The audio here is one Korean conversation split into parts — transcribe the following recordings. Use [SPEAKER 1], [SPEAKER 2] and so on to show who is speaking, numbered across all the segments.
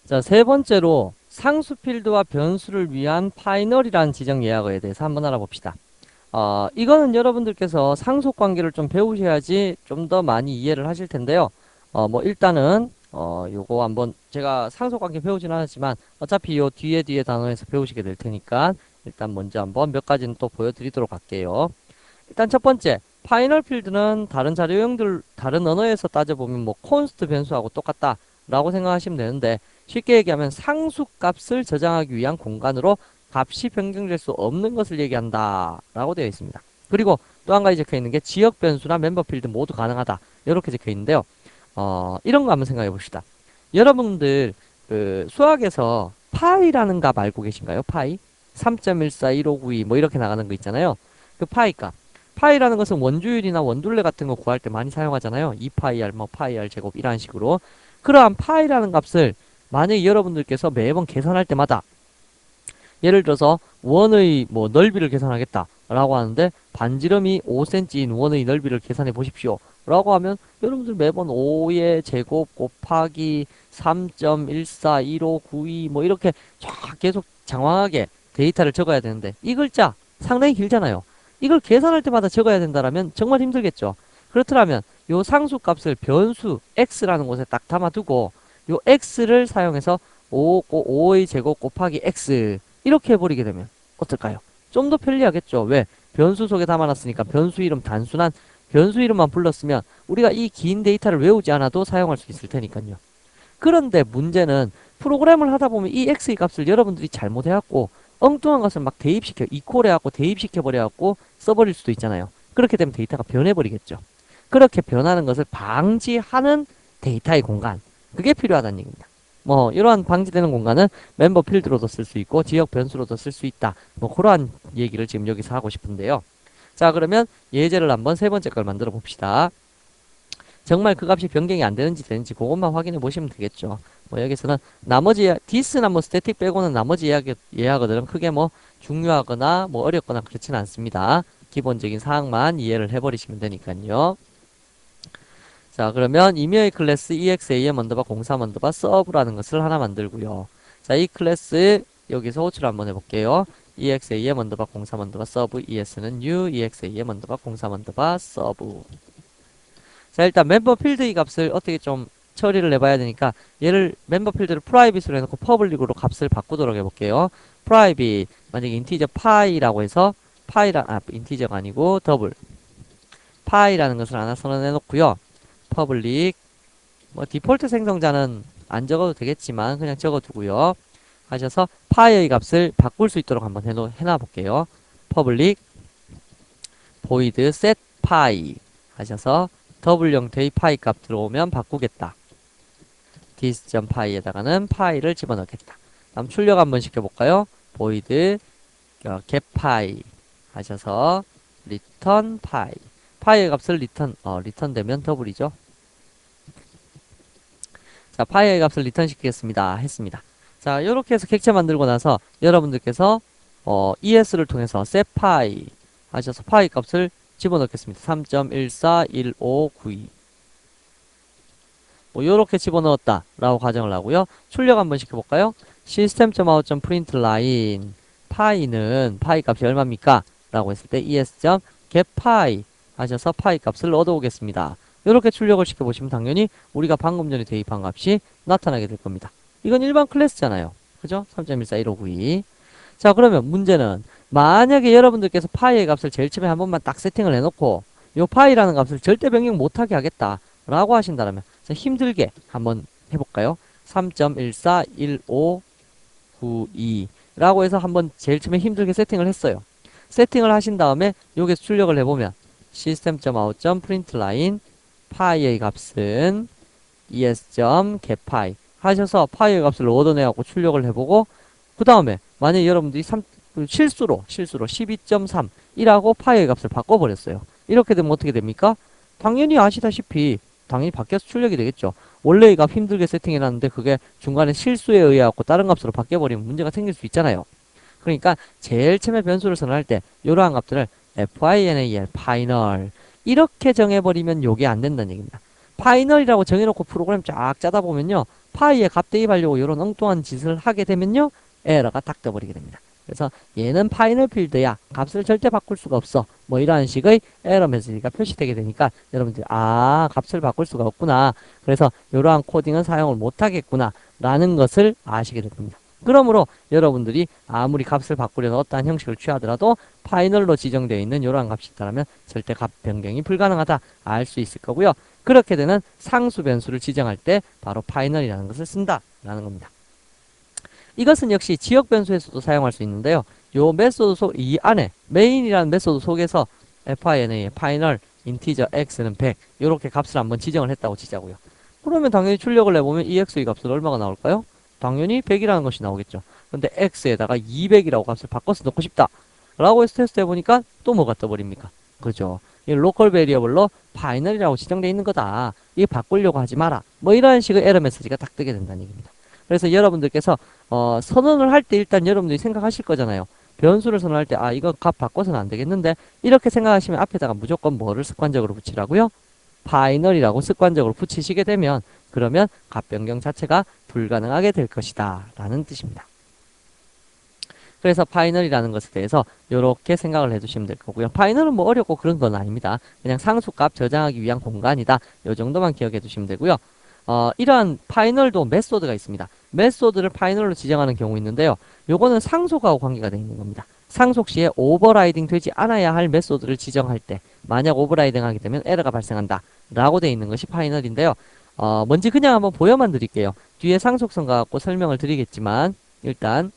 [SPEAKER 1] 자, 세 번째로 상수 필드와 변수를 위한 파이널이라는 지정 예약어에 대해서 한번 알아봅시다. 이거는 여러분들께서 상속 관계를 좀 배우셔야지 좀 더 많이 이해를 하실 텐데요. 뭐 일단은 요거 한번 제가 상속 관계 배우진 않았지만 어차피 요 뒤에 단원에서 배우시게 될 테니까 일단 먼저 한번 몇 가지는 또 보여드리도록 할게요. 일단 첫 번째, 파이널 필드는 다른 자료 유형들, 다른 언어에서 따져보면 뭐 콘스트 변수하고 똑같다라고 생각하시면 되는데 쉽게 얘기하면 상수 값을 저장하기 위한 공간으로 값이 변경될 수 없는 것을 얘기한다 라고 되어 있습니다. 그리고 또 한 가지 적혀 있는 게 지역 변수나 멤버 필드 모두 가능하다 이렇게 적혀 있는데요. 이런 거 한번 생각해 봅시다. 여러분들 그 수학에서 파이라는 값 알고 계신가요? 파이? 3.141592 뭐 이렇게 나가는 거 있잖아요. 그 파이 값. 파이라는 것은 원주율이나 원둘레 같은 거 구할 때 많이 사용하잖아요. 2파이R, 뭐 파이R 제곱 이런 식으로. 그러한 파이라는 값을 만약에 여러분들께서 매번 계산할 때마다 예를 들어서 원의 뭐 넓이를 계산하겠다 라고 하는데 반지름이 5cm인 원의 넓이를 계산해 보십시오 라고 하면 여러분들 매번 5의 제곱 곱하기 3.141592 뭐 이렇게 쫙 계속 장황하게 데이터를 적어야 되는데 이 글자 상당히 길잖아요. 이걸 계산할 때마다 적어야 된다라면 정말 힘들겠죠. 그렇더라면 요 상수값을 변수 x라는 곳에 딱 담아두고 요 x를 사용해서 5의 제곱 곱하기 x 이렇게 해버리게 되면 어떨까요? 좀 더 편리하겠죠. 왜? 변수 속에 담아놨으니까 변수 이름 단순한 변수 이름만 불렀으면 우리가 이 긴 데이터를 외우지 않아도 사용할 수 있을 테니까요. 그런데 문제는 프로그램을 하다 보면 이 x의 값을 여러분들이 잘못해갖고 엉뚱한 것을 막 대입시켜 이퀄해갖고 대입시켜버려갖고 써버릴 수도 있잖아요. 그렇게 되면 데이터가 변해버리겠죠. 그렇게 변하는 것을 방지하는 데이터의 공간 그게 필요하다는 얘기입니다. 뭐 이러한 방지되는 공간은 멤버 필드로도 쓸 수 있고 지역 변수로도 쓸 수 있다. 뭐 그러한 얘기를 지금 여기서 하고 싶은데요. 자, 그러면 예제를 한번 세 번째 걸 만들어 봅시다. 정말 그 값이 변경이 안 되는지 되는지 그것만 확인해 보시면 되겠죠. 뭐 여기서는 나머지 디스나 뭐 스태틱 빼고는 나머지 예약어들은 크게 뭐 중요하거나 뭐 어렵거나 그렇지는 않습니다. 기본적인 사항만 이해를 해버리시면 되니까요. 자, 그러면 임의의 클래스 exam 언더바 03 언더바 서브라는 것을 하나 만들고요. 자, 이 클래스 여기서 호출 한번 해볼게요. exam 언더바 03 언더바 서브 es는 new exam 언더바 03 언더바 서브. 자, 일단 멤버 필드의 값을 어떻게 좀 처리를 해봐야 되니까 얘를 멤버 필드를 프라이빗으로 해놓고 퍼블릭으로 값을 바꾸도록 해볼게요. 프라이빗 만약에 인티저 파이라고 해서 인티저가 아니고 더블 파이라는 것을 하나 선언해 놓고요. 퍼블릭 뭐 디폴트 생성자는 안 적어도 되겠지만 그냥 적어두고요. 하셔서 파이의 값을 바꿀 수 있도록 한번 해놔 볼게요. 퍼블릭 void set pi 하셔서 더블 형태의 파이 값 들어오면 바꾸겠다. dis.py에다가는 파이를 집어넣겠다. 다음 출력 한번 시켜볼까요? void get pi 하셔서 return pi 파이의 값을 리턴 되면 더블이죠. 자, 파이의 값을 리턴 시키겠습니다. 했습니다. 자, 요렇게 해서 객체 만들고 나서 여러분들께서 ES를 통해서 setPy 하셔서 파이 값을 집어넣겠습니다. 3.141592 뭐 요렇게 집어넣었다 라고 가정을 하고요. 출력 한번 시켜볼까요? system.out.println 파이는 파이 값이 얼마입니까? 라고 했을 때 es.getPy 하셔서 파이 값을 얻어오겠습니다. 이렇게 출력을 시켜보시면 당연히 우리가 방금 전에 대입한 값이 나타나게 될 겁니다. 이건 일반 클래스잖아요. 그죠? 3.141592. 자, 그러면 문제는 만약에 여러분들께서 파이의 값을 제일 처음에 한 번만 딱 세팅을 해놓고 요 파이라는 값을 절대 변경 못하게 하겠다 라고 하신다면 힘들게 한번 해볼까요? 3.141592 라고 해서 한번 제일 처음에 힘들게 세팅을 했어요. 세팅을 하신 다음에 여기서 출력을 해보면 system.out.println 파이의 값은 es.getPy 하셔서 파이의 값을 얻어내갖고 출력을 해보고 그 다음에 만약에 여러분들이 실수로 12.3 이라고 파이의 값을 바꿔버렸어요. 이렇게 되면 어떻게 됩니까? 당연히 아시다시피 당연히 바뀌어서 출력이 되겠죠. 원래의 값 힘들게 세팅해놨는데 그게 중간에 실수에 의해갖고 다른 값으로 바뀌어버리면 문제가 생길 수 있잖아요. 그러니까 제일 처음에 변수를 선언할 때 이러한 값들을 final, final 이렇게 정해버리면 요게 안 된다는 얘기입니다. 파이널이라고 정해놓고 프로그램 쫙 짜다 보면요. 파이에 값 대입하려고 이런 엉뚱한 짓을 하게 되면요, 에러가 딱 떠버리게 됩니다. 그래서 얘는 파이널 필드야, 값을 절대 바꿀 수가 없어, 뭐 이러한 식의 에러 메시지가 표시되게 되니까 여러분들이 값을 바꿀 수가 없구나, 그래서 이러한 코딩은 사용을 못하겠구나 라는 것을 아시게 됩니다. 그러므로 여러분들이 아무리 값을 바꾸려는 어떠한 형식을 취하더라도 파이널로 지정되어 있는 이러한 값이 있다면 절대 값 변경이 불가능하다 알 수 있을 거고요. 그렇게 되는 상수 변수를 지정할 때 바로 파이널이라는 것을 쓴다 라는 겁니다. 이것은 역시 지역 변수에서도 사용할 수 있는데요. 요 메소드 이 안에 메인이라는 메소드 속에서 FINA의 파이널 인티저 x는 100 이렇게 값을 한번 지정을 했다고 치자고요. 그러면 당연히 출력을 내보면 EX의 값은 얼마가 나올까요? 당연히 100이라는 것이 나오겠죠. 근데 x에다가 200이라고 값을 바꿔서 넣고 싶다 라고 해서 테스트 해보니까 또 뭐가 떠버립니까? 그죠? 이 로컬 베리어블로 파이널이라고 지정되어 있는 거다. 이게 바꾸려고 하지 마라. 뭐 이런 식의 에러 메시지가 딱 뜨게 된다는 얘기입니다. 그래서 여러분들께서 선언을 할 때 일단 여러분들이 생각하실 거잖아요. 변수를 선언할 때 이거 값 바꿔서는 안 되겠는데 이렇게 생각하시면 앞에다가 무조건 뭐를 습관적으로 붙이라고요? 파이널이라고 습관적으로 붙이시게 되면 그러면 값 변경 자체가 불가능하게 될 것이다 라는 뜻입니다. 그래서 파이널이라는 것에 대해서 이렇게 생각을 해두시면 될 거고요. 파이널은 뭐 어렵고 그런 건 아닙니다. 그냥 상수값 저장하기 위한 공간이다. 이 정도만 기억해 두시면 되고요. 이러한 파이널도 메소드가 있습니다. 메소드를 파이널로 지정하는 경우 있는데요. 요거는 상속하고 관계가 되어 있는 겁니다. 상속 시에 오버라이딩 되지 않아야 할 메소드를 지정할 때 만약 오버라이딩 하게 되면 에러가 발생한다 라고 되어 있는 것이 파이널인데요. 뭔지 그냥 한번 보여만 드릴게요. 뒤에 상속성 갖고 설명을 드리겠지만 일단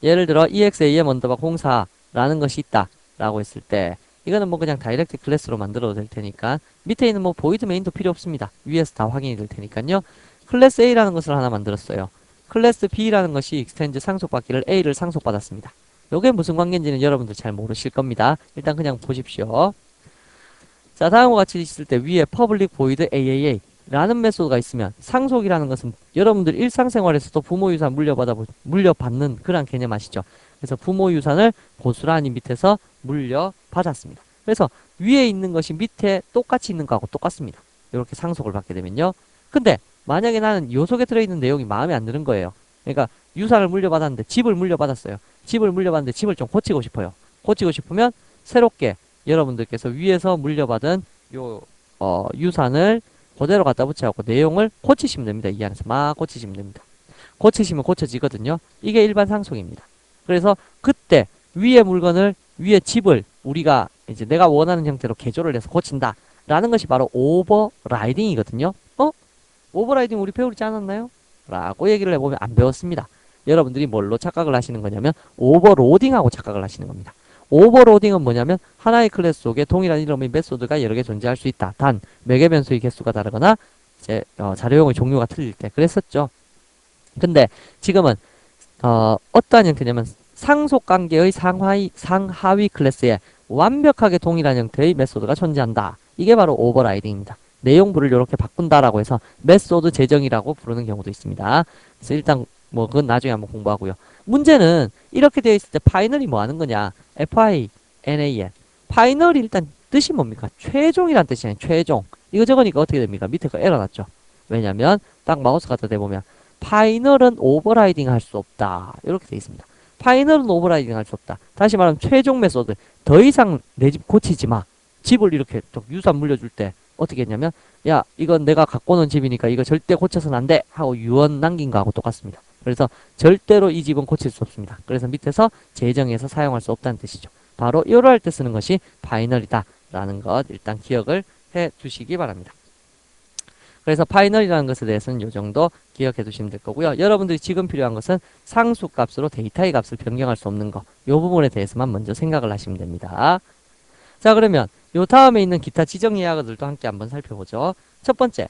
[SPEAKER 1] 예를 들어 exam 언더바 04라는 것이 있다 라고 했을 때 이거는 뭐 그냥 다이렉트 클래스로 만들어도 될 테니까 밑에 있는 뭐 보이드 메인도 필요 없습니다. 위에서 다 확인이 될 테니까요. 클래스 A라는 것을 하나 만들었어요. 클래스 B라는 것이 익스텐즈 상속받기를 A를 상속받았습니다. 요게 무슨 관계인지는 여러분들 잘 모르실 겁니다. 일단 그냥 보십시오. 자, 다음과 같이 있을 때 위에 public void AAA 라는 메소드가 있으면 상속이라는 것은 여러분들 일상생활에서도 부모 유산 물려받는 그런 개념 아시죠? 그래서 부모 유산을 보수라니 밑에서 물려받았습니다. 그래서 위에 있는 것이 밑에 똑같이 있는 거하고 똑같습니다. 이렇게 상속을 받게 되면요. 근데 만약에 나는 요 속에 들어있는 내용이 마음에 안 드는 거예요. 그러니까 유산을 물려받았는데 집을 물려받았어요. 집을 물려받는데 집을 좀 고치고 싶어요. 고치고 싶으면 새롭게 여러분들께서 위에서 물려받은 요 유산을 그대로 갖다 붙여갖고 내용을 고치시면 됩니다. 이 안에서 막 고치시면 됩니다. 고치시면 고쳐지거든요. 이게 일반 상속입니다. 그래서 그때 위에 물건을 위에 집을 우리가 이제 내가 원하는 형태로 개조를 해서 고친다 라는 것이 바로 오버라이딩이거든요. 오버라이딩 우리 배우지 않았나요? 라고 얘기를 해보면 안 배웠습니다. 여러분들이 뭘로 착각을 하시는 거냐면 오버로딩하고 착각을 하시는 겁니다. 오버로딩은 뭐냐면 하나의 클래스 속에 동일한 이름의 메소드가 여러 개 존재할 수 있다. 단 매개 변수의 개수가 다르거나 이제 자료용의 종류가 틀릴 때 그랬었죠. 근데 지금은 어떠한 형태냐면 상속 관계의 상하위 클래스에 완벽하게 동일한 형태의 메소드가 존재한다. 이게 바로 오버라이딩입니다. 내용부를 이렇게 바꾼다라고 해서 메소드 재정이라고 부르는 경우도 있습니다. 그래서 일단 뭐 그건 나중에 한번 공부하고요. 문제는 이렇게 되어 있을 때 파이널이 뭐 하는 거냐? FINAL. 파이널이 일단 뜻이 뭡니까? 최종이란 뜻이에요. 최종. 이거 적으니까 어떻게 됩니까? 밑에 거 에러 났죠. 왜냐면 딱 마우스 갖다 대보면 파이널은 오버라이딩 할 수 없다. 이렇게 되어 있습니다. 파이널은 오버라이딩 할 수 없다. 다시 말하면 최종 메소드. 더 이상 내 집 고치지 마. 집을 이렇게 유산 물려줄 때 어떻게 했냐면 야 이건 내가 갖고 놓은 집이니까 이거 절대 고쳐서는 안 돼 하고 유언 남긴 거하고 똑같습니다. 그래서 절대로 이 집은 고칠 수 없습니다. 그래서 밑에서 재정해서 사용할 수 없다는 뜻이죠. 바로 이럴 때 쓰는 것이 파이널이다 라는 것 일단 기억을 해 두시기 바랍니다. 그래서 파이널이라는 것에 대해서는 이 정도 기억해 두시면 될 거고요. 여러분들이 지금 필요한 것은 상수값으로 데이터의 값을 변경할 수 없는 거, 이 부분에 대해서만 먼저 생각을 하시면 됩니다. 자, 그러면 요 다음에 있는 기타 지정 예약어들도 함께 한번 살펴보죠. 첫 번째,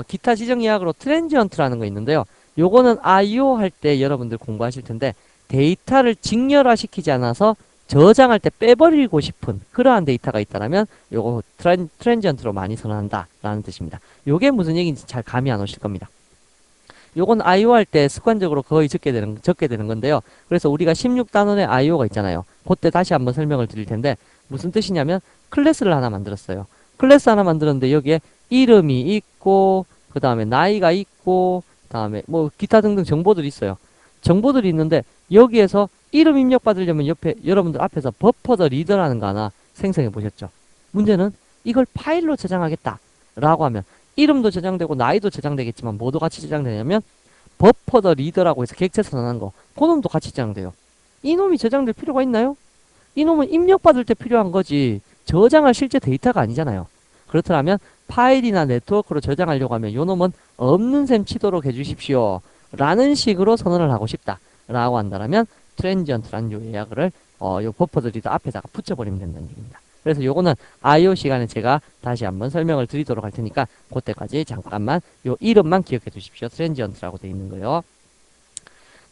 [SPEAKER 1] 기타 지정 예약으로 트랜지언트라는 거 있는데요. 요거는 IO 할 때 여러분들 공부하실 텐데 데이터를 직렬화시키지 않아서 저장할 때 빼버리고 싶은 그러한 데이터가 있다면 요거 트랜지언트로 많이 선언한다 라는 뜻입니다. 요게 무슨 얘기인지 잘 감이 안 오실 겁니다. 요건 IO 할 때 습관적으로 거의 적게 되는 건데요. 그래서 우리가 16단원의 IO가 있잖아요. 그때 다시 한번 설명을 드릴 텐데 무슨 뜻이냐면 클래스를 하나 만들었어요. 클래스 하나 만들었는데 여기에 이름이 있고 그 다음에 나이가 있고, 그 다음에 뭐 기타 등등 정보들이 있어요. 정보들이 있는데 여기에서 이름 입력받으려면 옆에 여러분들 앞에서 버퍼 더 리더라는 거 하나 생성해 보셨죠? 문제는 이걸 파일로 저장하겠다 라고 하면 이름도 저장되고 나이도 저장되겠지만 뭐도 같이 저장되냐면 버퍼 더 리더라고 해서 객체 선언한 거 그놈도 같이 저장돼요. 이놈이 저장될 필요가 있나요? 이놈은 입력받을 때 필요한 거지 저장할 실제 데이터가 아니잖아요. 그렇더라면 파일이나 네트워크로 저장하려고 하면 요놈은 없는 셈 치도록 해주십시오 라는 식으로 선언을 하고 싶다 라고 한다면 트랜지언트란 요 예약을 요 버퍼 더 리더 앞에다가 붙여버리면 된다는 얘기입니다. 그래서 요거는 IO 시간에 제가 다시 한번 설명을 드리도록 할 테니까 그때까지 잠깐만 요 이름만 기억해 두십시오. 트랜지언트라고 되어 있는 거요.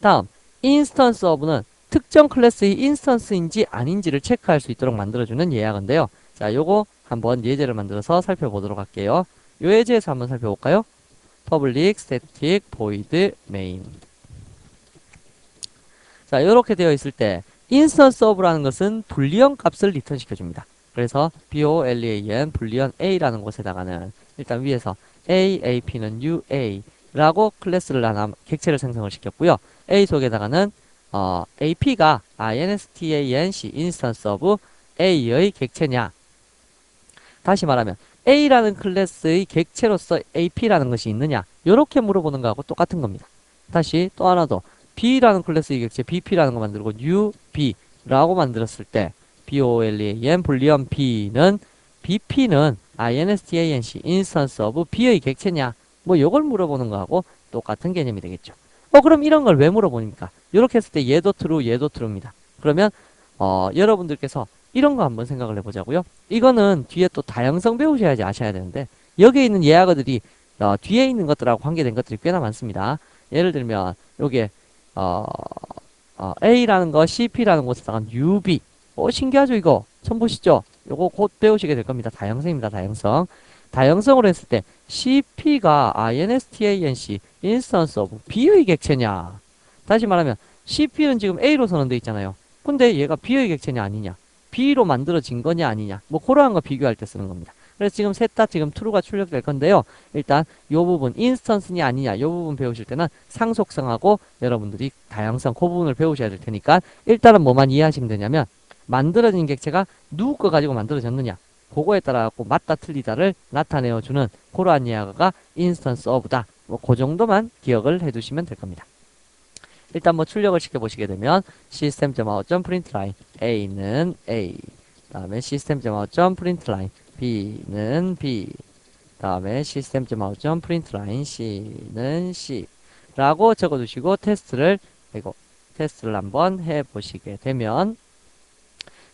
[SPEAKER 1] 다음 인스턴스 오브는 특정 클래스의 인스턴스인지 아닌지를 체크할 수 있도록 만들어주는 예약인데요. 자, 요거 한번 예제를 만들어서 살펴보도록 할게요. 요 예제에서 한번 살펴볼까요? public static void main. 자, 요렇게 되어 있을 때 instance of라는 것은 불리언 값을 리턴 시켜줍니다. 그래서 boolean 불리언 a라는 곳에다가는 일단 위에서 a, ap는 ua 라고 클래스를 하나 객체를 생성을 시켰고요. a 속에다가는 ap가 instance instance of a의 객체냐. 다시 말하면 a라는 클래스의 객체로서 ap라는 것이 있느냐. 요렇게 물어보는 거하고 똑같은 겁니다. 다시 또 하나 더 b라는 클래스의 객체 bp라는 거 만들고 ub라고 만들었을 때 boolean 불리언 b는 bp는 instance instance of b의 객체냐. 뭐 요걸 물어보는 거하고 똑같은 개념이 되겠죠. 그럼 이런 걸 왜 물어보니까? 이렇게 했을 때 얘도 true, 얘도 true입니다. 그러면 여러분들께서 이런 거 한번 생각을 해보자고요. 이거는 뒤에 또 다양성 배우셔야지 아셔야 되는데 여기에 있는 예약어들이 뒤에 있는 것들하고 관계된 것들이 꽤나 많습니다. 예를 들면 요게 A라는 거 CP라는 곳에다가 UB 신기하죠 이거? 처음 보시죠? 요거 곧 배우시게 될 겁니다. 다양성입니다. 다양성. 다양성으로 했을 때 CP가 instance instance of B의 객체냐. 다시 말하면 CP는 지금 A로 선언되어 있잖아요. 근데 얘가 B의 객체냐 아니냐. B로 만들어진 거냐 아니냐. 뭐 그러한 거 비교할 때 쓰는 겁니다. 그래서 지금 셋 다 지금 true가 출력될 건데요. 일단 요 부분 인스턴스냐 아니냐 요 부분 배우실 때는 상속성하고 여러분들이 다양성 그 부분을 배우셔야 될 테니까 일단은 뭐만 이해하시면 되냐면 만들어진 객체가 누구 거 가지고 만들어졌느냐 그거에 따라 갖고 맞다 틀리다를 나타내어주는 그러한 예약어가 인스턴스 오브다. 뭐 그 정도만 기억을 해두시면 될 겁니다. 일단 뭐 출력을 시켜보시게 되면 system.out.println a는 a 다음에 system.out.println b는 b 다음에 system.out.println c는 c 라고 적어두시고 테스트를 한번 해보시게 되면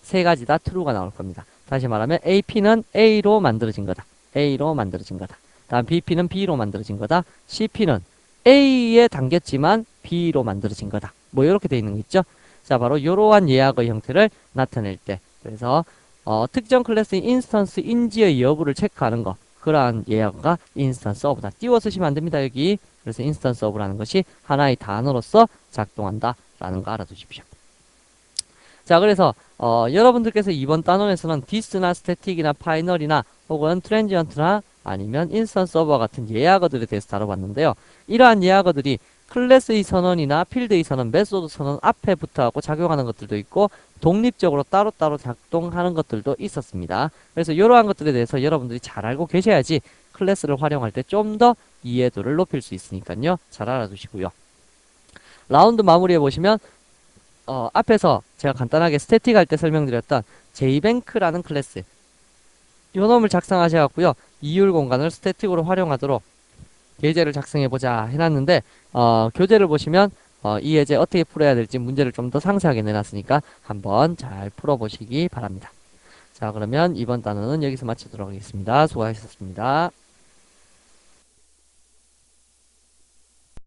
[SPEAKER 1] 세 가지 다 true가 나올 겁니다. 다시 말하면 ap는 a로 만들어진 거다. a로 만들어진 거다. 다음 bp는 b로 만들어진 거다. cp는 a에 담겼지만 b로 만들어진 거다. 뭐 이렇게 되어 있는 거 있죠. 자, 바로 이러한 예약의 형태를 나타낼 때 그래서 특정 클래스의 인스턴스인지의 여부를 체크하는 거 그러한 예약어가 인스턴스 오브다. 띄워 쓰시면 안 됩니다. 여기. 그래서 인스턴스 오브라는 것이 하나의 단어로서 작동한다 라는 거 알아두십시오. 자, 그래서 여러분들께서 이번 단원에서는 this나 static이나 final이나 혹은 transient나 아니면 instance over와 같은 예약어들에 대해서 다뤄봤는데요. 이러한 예약어들이 클래스의 선언이나 필드의 선언, 메소드 선언 앞에 붙어갖고 작용하는 것들도 있고 독립적으로 따로따로 작동하는 것들도 있었습니다. 그래서 이러한 것들에 대해서 여러분들이 잘 알고 계셔야지 클래스를 활용할 때 좀 더 이해도를 높일 수 있으니까요. 잘 알아두시고요. 라운드 마무리해보시면 앞에서 제가 간단하게 스태틱 할 때 설명드렸던 JBank라는 클래스 요 놈을 작성하셔갖고요. 이율 공간을 스태틱으로 활용하도록 예제를 작성해보자 해놨는데 교재를 보시면 이 예제 어떻게 풀어야 될지 문제를 좀 더 상세하게 내놨으니까 한번 잘 풀어보시기 바랍니다. 자, 그러면 이번 단어는 여기서 마치도록 하겠습니다. 수고하셨습니다.